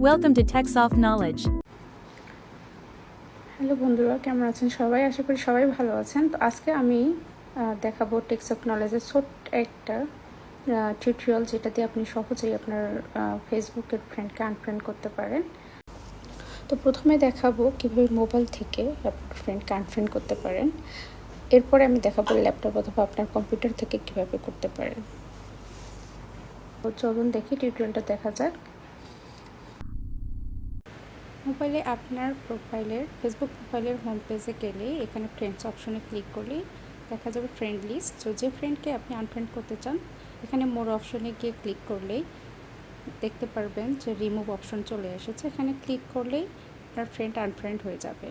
Welcome to TechSoft Knowledge. Hello বন্ধুরা, কেমন আছেন সবাই? আশা করি সবাই ভালো আছেন। তো আজকে আমি দেখাবো টেক্সট নলেজের ছোট্ট একটা টিউটোরিয়াল, যেটা দিয়ে আপনি সহজেই আপনার ফেসবুকের ফ্রেন্ডকে আনফ্রেন্ড করতে পারেন। তো প্রথমে দেখাবো কিভাবে মোবাইল থেকে আপনার ফ্রেন্ডকে আনফ্রেন্ড করতে পারেন। এরপরে আমি দেখাবো ল্যাপটপ অথবা আপনার কম্পিউটার থেকে কিভাবে করতে পারেন। তো চলুন দেখি টিউটোরিয়ালটা দেখা যাক। মোবাইলে আপনার ফেসবুক প্রোফাইলের হোম পেজে গেলে এখানে ফ্রেন্ডস অপশনে ক্লিক করলেই দেখা যাবে ফ্রেন্ড লিস্ট। তো যে ফ্রেন্ডকে আপনি আনফ্রেন্ড করতে চান, এখানে মোর অপশনে গিয়ে ক্লিক করলেই দেখতে পারবেন যে রিমুভ অপশন চলে এসেছে। এখানে ক্লিক করলেই আপনার ফ্রেন্ড আনফ্রেন্ড হয়ে যাবে।